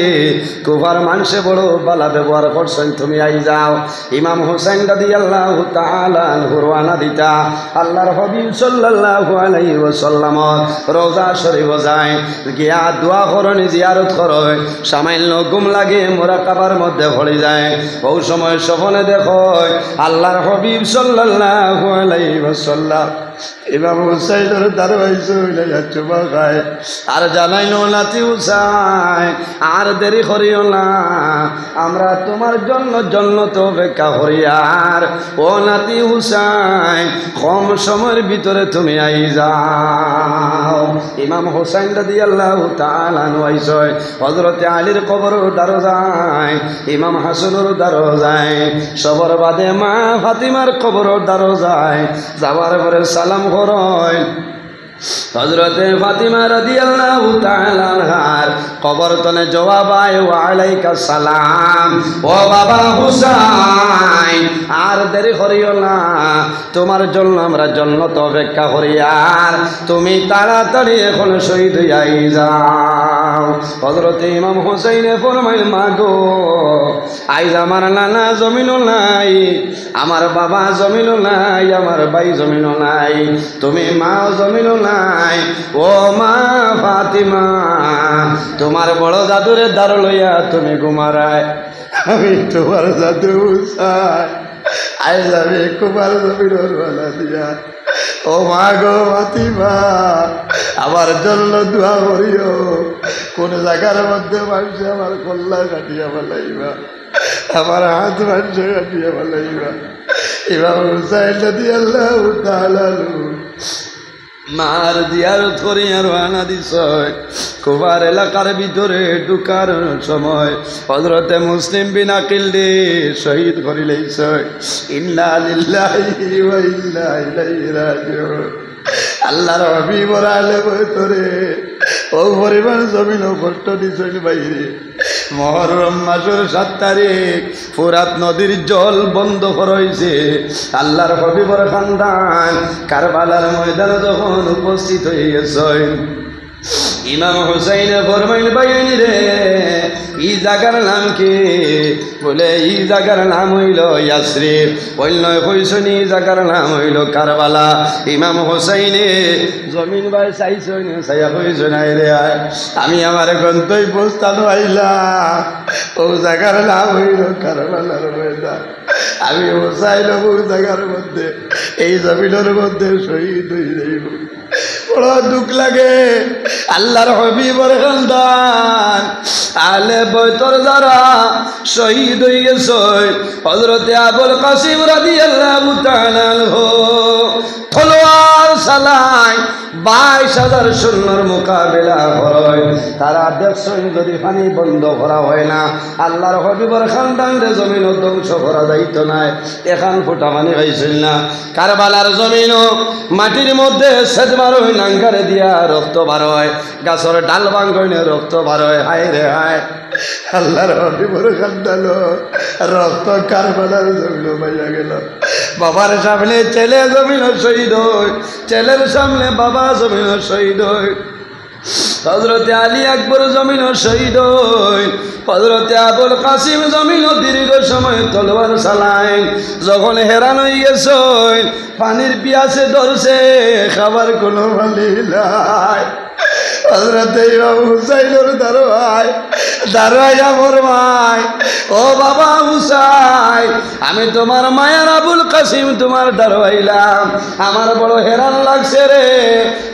কুফার মানুষে বড় ভালো ব্যবহার করছেন, তুমি আই যাও। ইমাম হুসাইন রাদিয়াল্লাহু তাআলা আনহু রওনা দিতা আল্লাহর হাবিব সাল্লাল্লাহু আলাইহি ওয়াসাল্লাম রওজা শরীফ যায়, গিয়া দোয়া করনি, জিয়ারত করয়, সামান্য ঘুম লাগে, মুরাকাবার মধ্যে পড়ে যায়। ওই সময় স্বপ্নে দেখো আল্লাহর হাবিব সাল্লাল্লাহু আলাইহি ওয়াসাল্লাম ইমাম হুসাইনের দরবাইছে চুমা খায় আর জানাইল, নাতি হুসাইন আর দেরি করিও না, আমরা তোমার জন্য জন্নত অপেক্ষা করি। আর ও নাতি হুসাইন, কম সময়ের ভিতরে তুমি আই যাও। ইমাম হুসাইন রাদিয়াল্লাহু তাআলা আনহু আইছে, হযরতে আলীর কবর দ্বারো যায়, ইমাম হাসানের দ্বারো যায়, সবর বাদে মা ফাতিমার কবর দ্বারো যায়। যাওয়ার পরে সালাম করয়, হযরতে ফাতিমা রাদিয়াল্লাহু তাআলা আনহার কবর তনে জবাব আয়, ওয়া আলাইকা সালাম, ও বাবা হুসাইন আর দেরি করিও না, তোমার জন্য আমরা জান্নাত অপেক্ষা করি, আর তুমি তাড়াতাড়ি এখন শহীদ হইয়াই যাও। হযরতে ইমাম হুসাইনে ফরমাইল, মা গো, আইজ আমার নানা জমিনও নাই, আমার বাবা জমিনও নাই, আমার ভাই জমিনও নাই, তুমি মা জমিনও নাই। ও মা ফাতিমা, তোমার বড় জাদুরে দ্বার লইয়া তুমি ঘুমারায়, আমি তোমার জাদু চাই, আইজ আমি কুমার জমিনের বালা দিয়া, ও মা গো ফাতিমা, আমার জন্য দোয়া করিও, কোন জায়গার মধ্যে মানুষে আমার কল্লা কাটিয়া ফেলাইবা, আমার হাত মানুষে কাটিয়া ফেলাইবা। ইমাম হুসাইন রাদিয়াল্লাহু তাআলা মার জিয়ারত করিয়া রওনা দিছ। কুফার এলাকার ভিতরে ঢুকার সময় হযরতে মুসলিম বিন আকিল শহীদ করে লইছ। ইন্না লিল্লাহি ওয়া ইন্না ইলাইহি রাজিউন। আল্লাহর হাবিবর আলে বইতরে ও পরিবার জমিন কষ্ট দিছিল বাইরে, মুহররম মাসের 7 তারিখ ফুরাত নদীর জল বন্ধ হইছে। আল্লাহর হবিবর খানদান কারবালার ময়দানে যখন উপস্থিত হয়ে গেছে, ইমাম হুসাইনে ফরমাইল বাইনি রে এই জায়গার নাম কি? বলে এই জায়গার নাম হইল ইয়াসরিব। বলল কইছনি জায়গার নাম হইল কারবালা। ইমাম হুসাইনে জমিন ভাই চাইছই না চাইয়া কইছ নাই রে আমি আমার গন্তব্যস্থান আইলাম, ও জায়গার নাম হইল কারবালার ময়দান। আমি হুসাইন ও জায়গার মধ্যে এই জমিনের মধ্যে শহীদ হয়ে যাইব। বড় দুঃখ লাগে। আল্লাহর হবিবর খানদান আলে বৈতর যারা শহীদ হয়ে গেছে, হযরতে আবুল কাসিম রাদিয়াল্লাহু তাআলা আনহু তলোয়ার চালায় 22,000 সৈন্যর মোকাবেলা করে। তারা দেখছেন যদি পানি বন্ধ করা হয় না আল্লাহর হবিবর খানদানরে জমিন ধ্বংস করা যাইত না। এখান ফোটা পানি পাইছিল না। কারবালার জমিনও মাটির মধ্যে সেদ বার হয়, নাঙ্গারে দিয়া রক্ত বার হয়, গাছের ডাল ভাঙ্গনে রক্ত বার হয়। হায় রে হায়, আল্লাহর হবিবর খানদান রক্ত কারবালার জমিন পাইয়া গেল। বাবার সামনে ছেলে জমিন শহীদ হয়, ছেলের সামনে বাবা জমিন শহীদ হয়। হযরতে আলী আকবর জমিন শহীদ হয়, হযরতে আবুল কাসিম জমিন দীর্ঘ সময় তলোয়ার চালায়। যখন হেরান হয়ে গেছে, পানির পিয়াসে ধরছে, খাবার কোনো পানি নাই। হযরতে ইমাম হুসাইনের দারোয়াই আমার মাই, ও বাবা হুসাইন, আমি তোমার মায়ের আবুল কাসিম তোমার দারোয়াইলাম, আমার বড় হেরান লাগছে রে।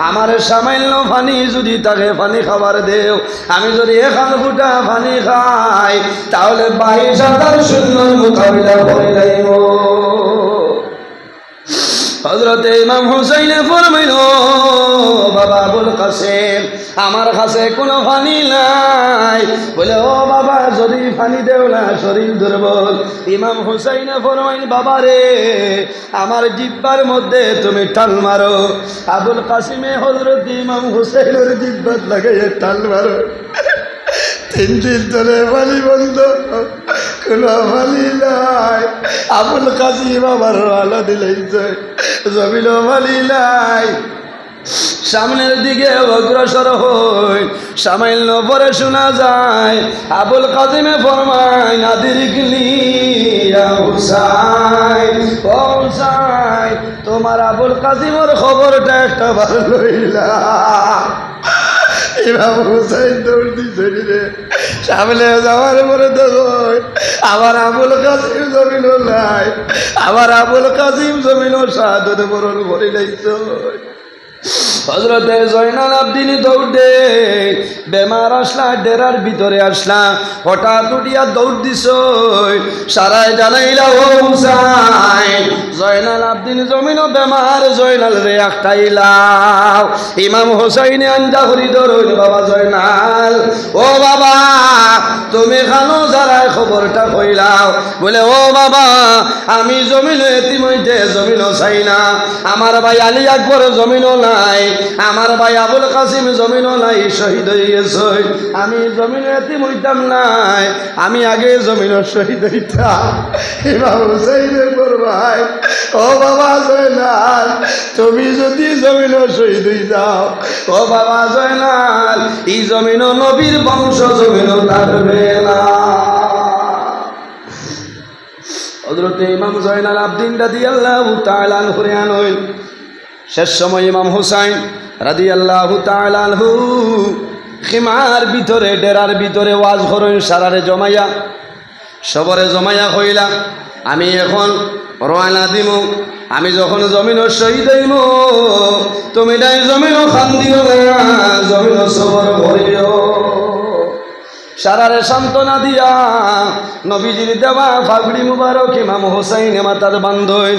আমার সামান্য পানি যদি তাকে পানি খাবার দেও, আমি যদি এখান ফুটা পানি খাই তাহলে 22,000 সৈন্যর মোকাবিলা করে যাইব। হযরতে ইমাম হুসাইনে ফরমাইল, বাবা আবুল কাসিম আমার কাছে কোনো পানি নাই। বলে ও বাবা যদি পানি দেও না শরীর দুর্বল। ইমাম হুসাইনে ফরমাইল, বাবা রে আমার জিহ্বার মধ্যে তুমি টাল মারো। আবুল কাসিমে হযরত ইমাম হুসাইনের জিহ্বার লাগাইয়া টাল মারো। 3 দিন ধরে পানি বন্ধ, কোনো পানি নাই। আবুল কাসিম আমার আলো দিলাইছে, জমিল পানি নাই। সামনের দিকে অগ্রসর হই, সামান্য পরে শোনা যায় আবুল কাসিমে ফরমায়, নাদিরগলি ইয়া হুসাইন, ও হুসাইন তোমার আবুল কাসিমের খবরটা একটা ভালো লইলা। ইমাম হুসাইন দৌড় দিছে রে, সামনে যাওয়ার পরে দেখো আমার আবুল কাসিম জমিন নাই, আমার আবুল কাসিম জমিন শাহাদত বরণ করে লাইছে। হযরতে জয়নাল আবদিন দৌড় দে, বেমার আসলা ডেরার ভিতরে আসলা, হঠাৎ উঠিয়া দৌড় দিছ, সারাই জানাইলা ও হুসাইন জয়নাল আবদিন জমিন বেমার, জয়নাল রে আখটাইলাও। ইমাম হুসাইনে আঞ্জা হরি ধরুন, বাবা জয়নাল, ও বাবা তুমি খানো যারাই খবরটা কইলাও। বলে ও বাবা আমি জমিন এতিম হইতে জমিন চাই না, আমার ভাই আলী আকবর জমিনও নাই, আমার ভাই আবুল কাসিম জমিনও নাই, শহীদ হয়ে গেছে। আমি জমিন এতিম হইতাম নাই, আমি আগে জমিন শহীদ হইতাম। ইমাম হুসাইনের ভাই, ও বাবা জয়নাল তুমি যদি জমিন শহীদ হয়ে যাও, ও বাবা জয়নাল এই জমিন নবীর বংশ জমিন থাকবে না। হযরতে ইমাম জয়নাল আবদিন রাদিয়াল্লাহু তাআলা আনহু আনইল। শেষ সময় ইমাম হুসাইন রাদিয়াল্লাহু তাআলা আনহু খিমার ভিতরে ডেরার ভিতরে ওয়াজ করেন, সারারে জমাইয়া সবরে জমাইয়া হইলা আমি এখন রওনা দিব, আমি যখন জমিন শহীদ হইব তুমি নাই জমিন খান দিও না, জমিন সবর করিও। সারারে সান্ত্বনা দিয়া নবীজির দেওয়া ফাগড়ি মুবারক ইমাম হুসাইনে মাথার বান্ধন।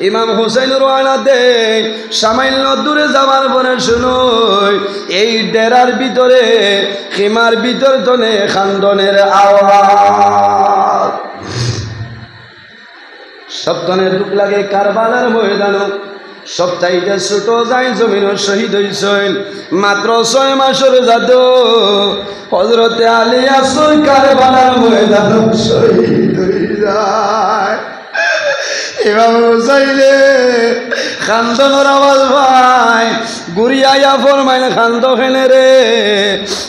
ইমাম হুসাইন রওনা দেন, সামান্য দূরে যাওয়ার পরে শুনুই এই ডেরার ভিতরে খিমার ভিতর তনে খান্দনের আওয়াজ। শব্দনে দুঃখ লাগে কারবালার ময়দান, সপ্তাহে ছোট যাই জমিনের শহীদ হইছেন মাত্র 6 মাসের জাদু হযরতে আলী আসর কারবালার ময়দানে শহীদ হয়ে যায়। ইমাম হুসাইনে খান্দনের আওয়াজ ভাই গুরিয়াইয়া ফরমাইল খান্দ খেনে রে।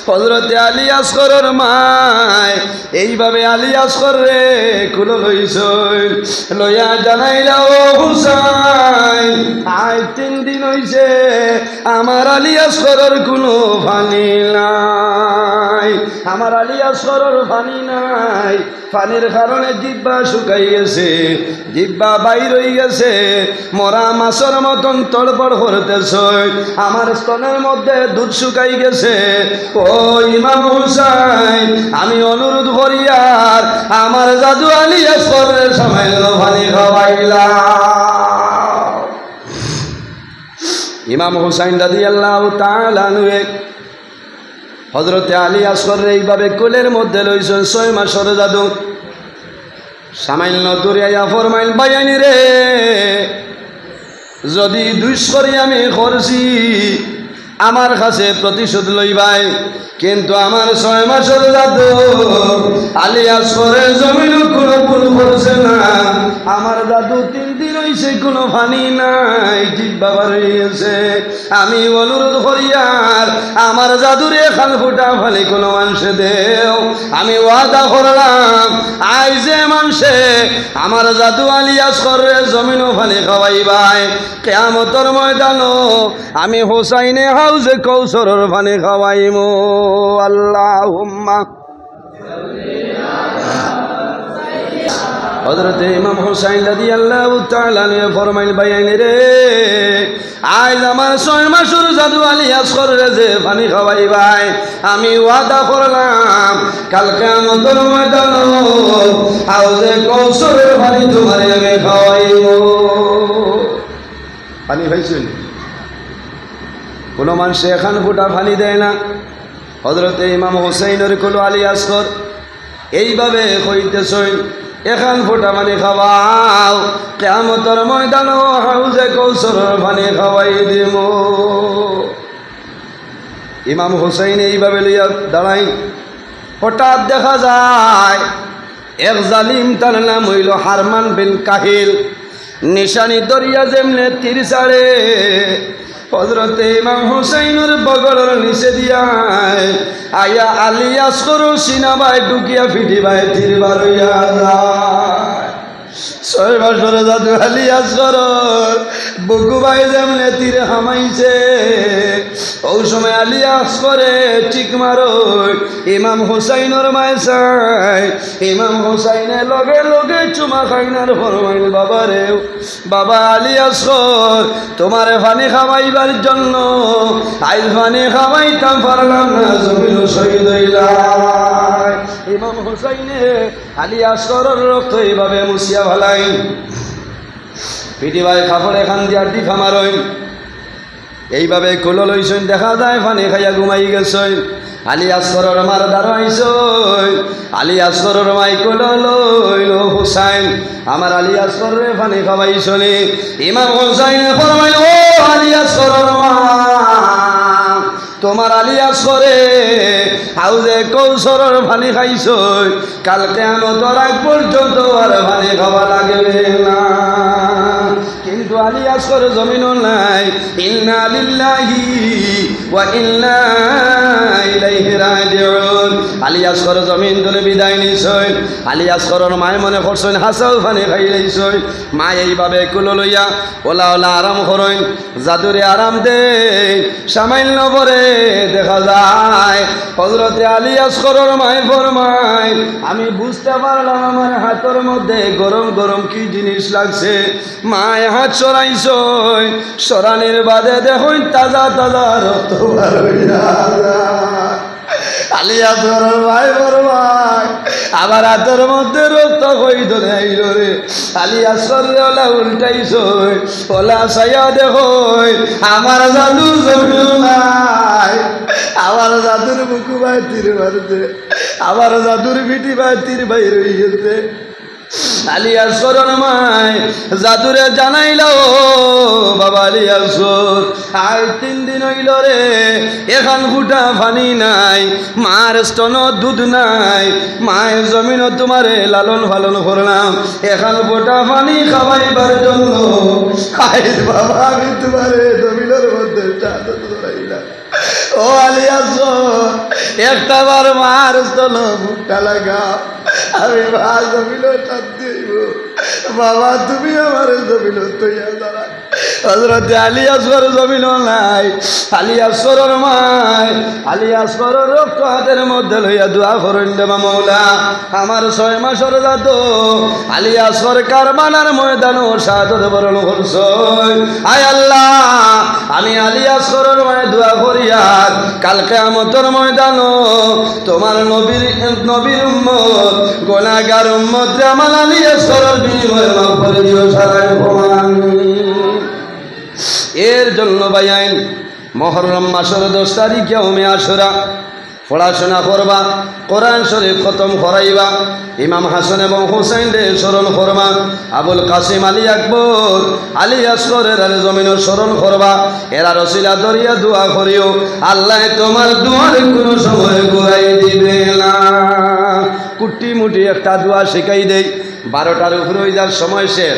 হযরতে আলী আসগরের মায় এইভাবে আলী আসগর রে কুলো লইছইল লইয়া জানাইলা ও হুসাইন আজ 3 দিন হইছে আমার আলী আসগরের কোনো পানি নাই, আমার আলী আসগরের পানি নাই, পানির কারণে জিহ্বা শুকাই গেছে, জিহ্বা বাইর হয়ে গেছে, মরা মাছের মতন তড়বড় করতেছে, আমার স্তনের মধ্যে দুধ শুকাই গেছে। ও ইমাম হুসাইন আমি অনুরোধ করি আর আমার জাদু আলী আসগরের সামান্য পানি খাওয়াইলা। ইমাম হুসাইন রাদিয়াল্লাহু তাআলা আনহু হযরতে আলী আসগর এইভাবে কোলের মধ্যে লইছেন 6 মাসের জাদু। সামান্য দূরিয়া ফরমাইল বায়ানি রে যদি দুষ্করি আমি করছি আমার কাছে প্রতিশোধ লইবাই, কিন্তু আমার 6 মাসের জাদু আলী আসগরের জমিন কোনো ভুল করছে না, আমার জাদু 3 দিন হইছে কোনো পানি নাই, জিহ্বা বার হইছে। আমি অনুরোধ করি আর আমার জাদুরে খাল ফুটা ফালি কোনো মানুষে দেও, আমি ওয়াদা করলাম আই যে মানুষে আমার জাদু আলী আসগরের জমিন ফালি খাওয়াইবাই কিয়ামতের ময়দানো আমি হুসাইনে হাউজে কৌসরের পানি খাওয়াইমু। আল্লাহুম্মা হযরতে ইমাম হুসাইন রাদিয়াল্লাহু তাআলা আনহু ফরমাইল বায়ানি রে আজ আমার 6 মাসের জাদু আলী আসগরের যে পানি খাওয়াইবাই আমি ওয়াদা করলাম কাল কিয়ামতের ময়দানে হাউজে কৌসরের পানি তোমারে আমি খাওয়াইমু। পানি পাইছেন? কোনো মানুষ এখান ফুটা পানি দেয় না। হযরতে ইমাম হুসাইনের কোল আলী আসগর এইভাবে কইতেছেন এখান ফুটা পানি খাওয়াও কিয়ামতের ময়দানে হাউজে কৌসরের পানি খাওয়াই দিব। ইমাম হুসাইন এইভাবে লইয়া দাঁড়াই, হঠাৎ দেখা যায় এক জালিম, তার নাম হইল হারমান বিন কাহিল, নিশানি দরিয়া যেমনে তীর ছাড়ে হযরতে ইমাম হুসাইনের বগলের নিচে দিয়া আয়া আলী আসগর সিনাবাই ঢুকিয়া ফিটিবাই তীর বার হইয়া যায়। 6 মাসের জাদু আলী আসগর বগুবাই যেমনে তীর হামাইছে ওই সময় আলী আসগরে ঠিক মারো ইমাম হুসাইনের মায় চাই, ইমাম হুসাইনে লগে লগে চুমা খাইনার ফরমাইল বাবা রে বাবা আলী আসগর তোমারে পানি খাওয়াইবার জন্য আইল পানি খাওয়াইতাম পারলাম না, জমিন শহীদ হইলাই। ইমাম হুসাইনে আলী আসগরের রক্ত এইভাবে মুছিয়া ভালাই পিটিবাই কাপড় এখান দিয়া টিফা মারইন এইভাবে কোলো লইছেন, দেখা যায় পানি খাইয়া ঘুমাই গেছেন। আলী আসগরের মার দাঁড়াইছেন, আলী আসগরের মাই কোলো লইল হুসাইন আমার আলী আসগরে পানি খাওয়াইছনি। ইমাম হুসাইন ফরমাইল ও আলী আসগরের মা তোমার আলী আসগরে হাউজে কৌসরের পানি খাইছ, কাল কিয়ামতের আগ পর্যন্ত আর পানি খাওয়া লাগবে না। কিন্তু আলী আসগর জমিন নাই। ইন্না লিল্লাহি ওয়া ইন্না ইলাইহি রাজিউন। আলী আসগর জমিন ধরে বিদায় নিছেন। আলী আসগরের মায় মনে করছেন হাসাও পানি খাই লইছেন। মা এইভাবে কুলো লইয়া ওলা ওলা আরাম করেন, জাদুরে আরাম দেন। সামান্য পরে দেখা যায় হযরতে আলী আসগরের মায় ফরমায় আমি বুঝতে পারলাম আমার হাতের মধ্যে গরম গরম কি জিনিস লাগছে। মায় হাত সরাইছ, সরানির বাদে দেখুন তাজা তাজা রক্ত বার হইয়া আলী আসগরের ভাই বড় ভাই আবার হাতের মধ্যে রক্ত কই ধরে আইল রে। আলী আসগর ওলা উল্টাইছ, ওলা সাইয়া দেখো আমার জাদু জমিল নাই, আমার জাদুর বুকু ভাই তীর মারছে, আমার জাদুর পিটি ভাই তীর বাইর হয়ে গেছে। আলী আসগরের মায় জাদুরে জানাইল বাবা আলী আসগর আর 3 দিন হইল রে এখন ফুটা পানি নাই মার স্তন দুধ নাই মায়ের জমিন তোমারে লালন পালন করলাম এখন ফোটা পানি খাওয়াইবার জন্য বাবা আমি তোমারে জমিনের মধ্যে ও আলী আসগর একটা বার মার স্তন ফুটা লাগা আমি মা জমিল দিব বাবা তুমি আমার জমিল তৈয়া দাঁড়া হযরত আলী আসগর জমিল নাই আলী আসগরের মায় আলী আসগরের রক্ত হাতের মধ্যে লইয়া দোয়া করেন দেবা মৌলা আমার 6 মাসের জাত আলী আসগর কারবালার ময়দানও শাহাদাত বরণ করছ আয় আল্লাহ আমি আলী আসগরের মায় দোয়া করিয়া কাল কিয়ামতের ময়দানও তোমার নবীর উম্মত গুনাহগার উম্মত জামাল আলী আসগরের বিনিময়ে মাফ করে দিও সারাই ভগবান এর জন্য ভাইয়াইন মুহররম মাসের 10 তারিখে ইয়াউমে আশুরা পড়াশোনা করবা কোরআন শরীফ খতম করাইবা ইমাম হাসান এবং হুসাইন রে স্মরণ করবা আবুল কাসিম আলী আকবর আলী আসগরের জমিনের স্মরণ করবা এরা রসিলা দরিয়া দোয়া করিও আল্লাহ তোমার দুয়ার কোনো সময় ঘুরাই দিবে না কুটি মুটি একটা দোয়া শিখাই দেই 12টার উপরে হয়ে যাওয়ার সময় শেষ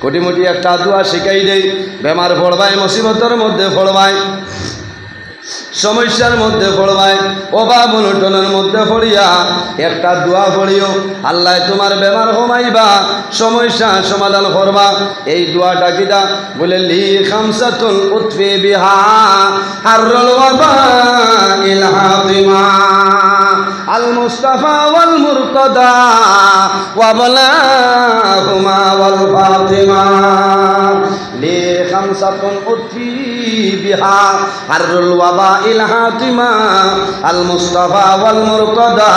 কোটিমুটি একটা দোয়া শিখাই দেই বেমার পড়বাই মুসিবতের মধ্যে পড়বাই সমস্যার মধ্যে পড়বাই অভাব অনটনের মধ্যে পড়িয়া একটা দোয়া পড়িও আল্লাহ তোমার বেমার কমাইবা সমস্যা সমাধান করবা এই দোয়াটা কিটা বলে লি খামসাতুল উতফি বিহা হাররুল ওয়াবাইল হাতিমা আল মুস্তাফা ওয়াল মুরতাদা ওয়া বালাহুমা ওয়াল ফাতিমা লি খামসাতুন উতফি বিহা হাররুল ওয়াবাইল হাতিমা আল মুস্তাফা ওয়াল মুরতাদা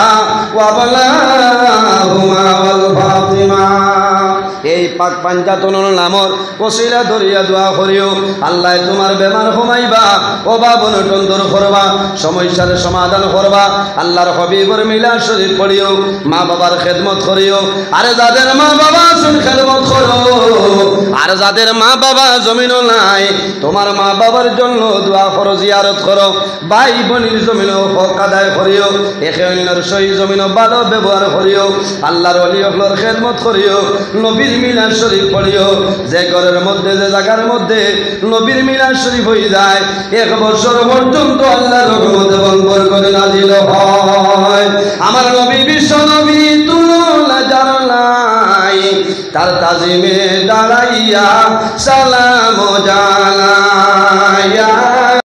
ওয়া বালাহুমা ওয়াল ফাতিমা এই পাক পাঞ্জাতনের নামর ওসিলা ধরিয়া দোয়া করিও আল্লাহ তোমার বেমার কমাইবা অভাব অনটন দূর করবা সমস্যার সমাধান করবা আল্লাহর হাবিবের মিলাদ শরীফ পড়িও মা বাবার খেদমত করিও আরে যাদের মা বাবা শুন খেদমত করো আর যাদের মা বাবা জমিনও নাই তোমার মা বাবার জন্য দোয়া করো জিয়ারত করো ভাই বোনের জমিনও হক আদায় করিও একে অন্যের সহি জমিনও ভালো ব্যবহার করিও আল্লাহর ওলি হকর খেদমত করিও নবীর মিলাদ শরীফ পড়িও যে ঘরের মধ্যে যে জায়গার মধ্যে নবীর মিলাদ শরীফ হয়ে যায় 1 বছর পর্যন্ত আল্লাহর রহমত এবং বরকত নাজিল হয় আমার নবী বিশ্ব নবী তুলা জানাই তার তাজিমে দাঁড়াইয়া সালাম জানাইয়া